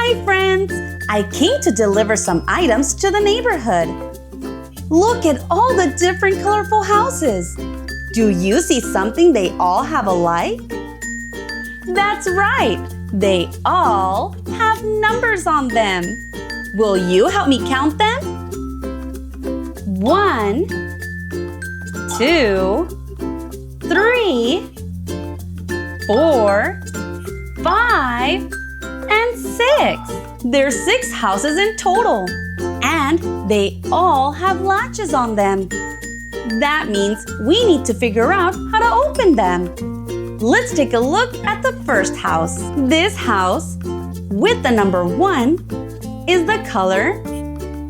Hi, friends! I came to deliver some items to the neighborhood. Look at all the different colorful houses. Do you see something they all have alike? That's right! They all have numbers on them. Will you help me count them? 1, 2, 3, 4, 5, and 6. There's 6 houses in total, and they all have latches on them. That means we need to figure out how to open them. Let's take a look at the first house. This house with the number 1 is the color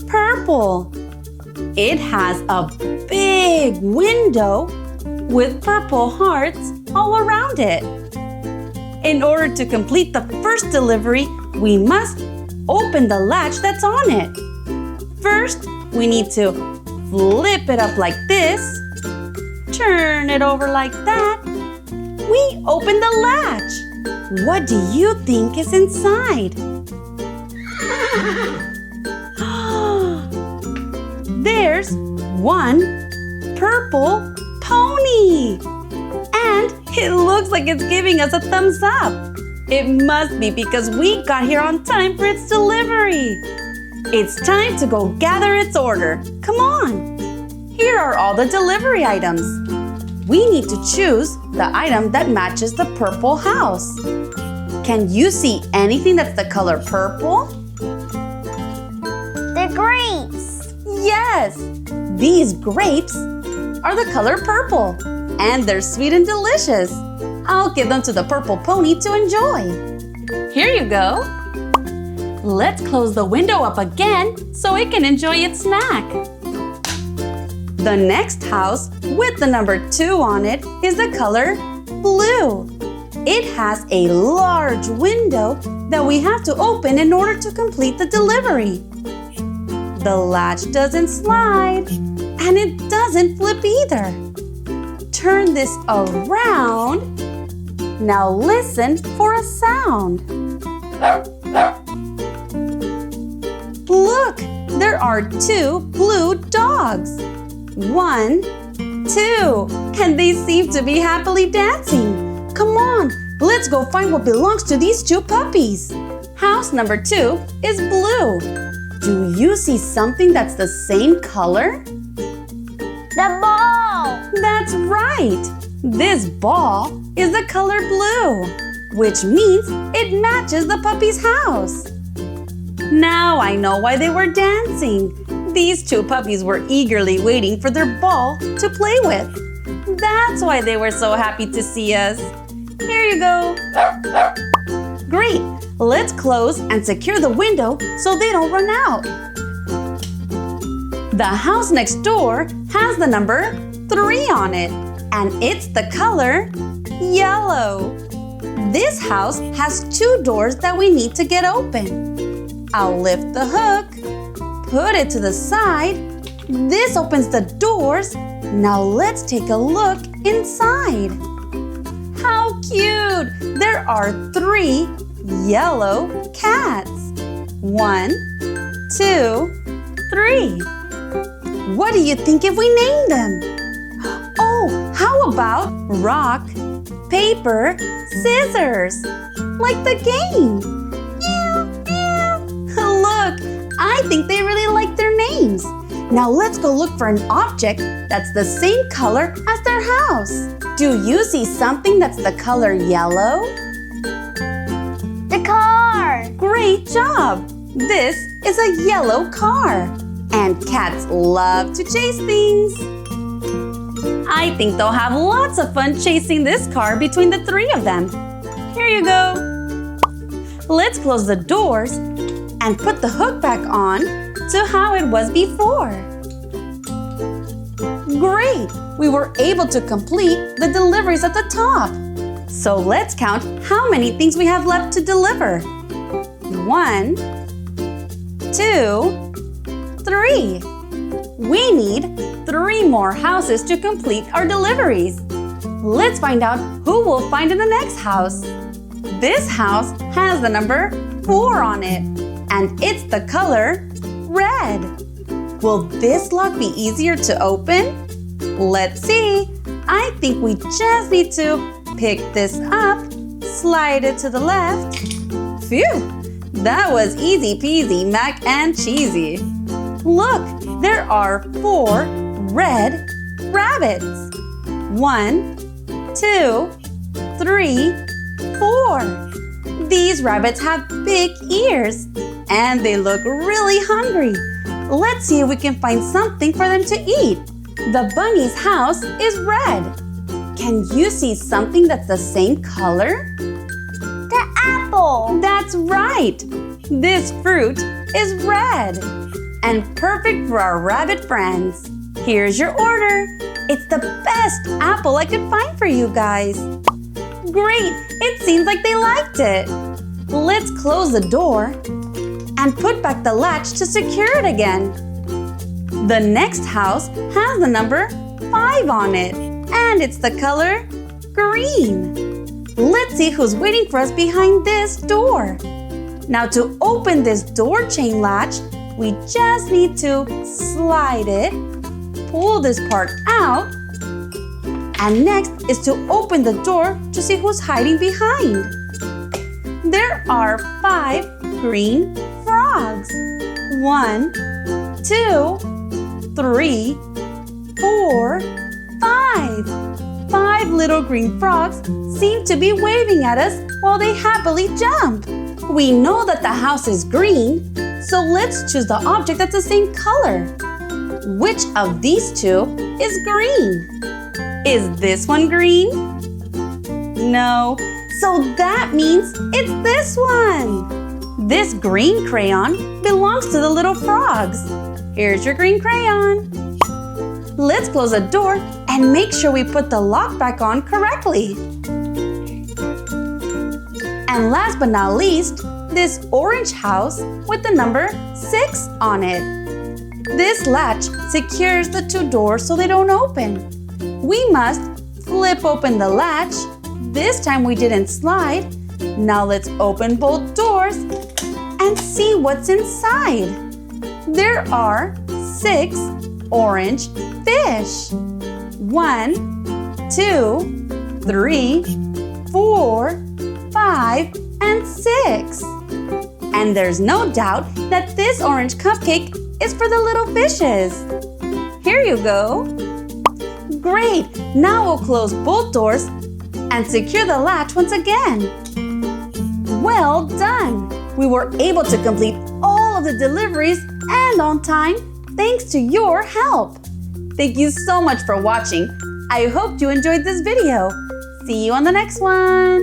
purple. It has a big window with purple hearts all around it. In order to complete the first delivery, we must open the latch that's on it. First, we need to flip it up like this, turn it over like that. We open the latch. What do you think is inside? There's one purple pony. And it looks like it's giving us a thumbs up. It must be because we got here on time for its delivery. It's time to go gather its order. Come on. Here are all the delivery items. We need to choose the item that matches the purple house. Can you see anything that's the color purple? The grapes. Yes, these grapes are the color purple, and they're sweet and delicious. I'll give them to the purple pony to enjoy. Here you go. Let's close the window up again so it can enjoy its snack. The next house with the number 2 on it is the color blue. It has a large window that we have to open in order to complete the delivery. The latch doesn't slide, and it doesn't flip either. Turn this around. Now listen for a sound. Look, there are 2 blue dogs. 1, 2, and they seem to be happily dancing. Come on, let's go find what belongs to these 2 puppies. House number 2 is blue. Do you see something that's the same color? The ball. That's right. This ball is the color blue, which means it matches the puppy's house. Now I know why they were dancing. These 2 puppies were eagerly waiting for their ball to play with. That's why they were so happy to see us. Here you go. Great. Let's close and secure the window so they don't run out. The house next door has the number 3 on it, and it's the color yellow. This house has 2 doors that we need to get open. I'll lift the hook, put it to the side. This opens the doors. Now let's take a look inside. How cute! There are 3 yellow cats. 1, 2, 3. What do you think if we name them? Oh, how about rock, paper, scissors? Like the game. Look, I think they really like their names. Now let's go look for an object that's the same color as their house. Do you see something that's the color yellow? The car. Great job! This is a yellow car. And cats love to chase things. I think they'll have lots of fun chasing this car between the 3 of them. Here you go. Let's close the doors and put the hook back on to how it was before. Great! We were able to complete the deliveries at the top. So let's count how many things we have left to deliver. 1, 2, 3. We need 3 more houses to complete our deliveries. Let's find out who we'll find in the next house. This house has the number 4 on it, and it's the color red. Will this lock be easier to open? Let's see. I think we just need to pick this up, slide it to the left. Phew! That was easy peasy mac and cheesy. Look, there are 4 red rabbits. 1, 2, 3, 4. These rabbits have big ears and they look really hungry. Let's see if we can find something for them to eat. The bunny's house is red. Can you see something that's the same color? The apple. That's right. This fruit is red and perfect for our rabbit friends. Here's your order. It's the best apple I could find for you guys. Great, it seems like they liked it. Let's close the door and put back the latch to secure it again. The next house has the number 5 on it, and it's the color green. Let's see who's waiting for us behind this door. Now to open this door chain latch, we just need to slide it, pull this part out, and next is to open the door to see who's hiding behind. There are 5 green frogs. 1, 2, 3, 4, 5. 5 little green frogs seem to be waving at us while they happily jump. We know that the house is green, so let's choose the object that's the same color. Which of these 2 is green? Is this one green? No. So that means it's this one. This green crayon belongs to the little frogs. Here's your green crayon. Let's close the door and make sure we put the lock back on correctly. And last but not least, this orange house with the number 6 on it. This latch secures the 2 doors so they don't open. We must flip open the latch. This time we didn't slide. Now let's open both doors and see what's inside. There are 6 orange fish. 1, 2, 3, 4, 5, and 6. And there's no doubt that this orange cupcake is for the little fishes. Here you go. Great! Now we'll close both doors and secure the latch once again. Well done! We were able to complete all of the deliveries and on time thanks to your help. Thank you so much for watching. I hope you enjoyed this video. See you on the next one.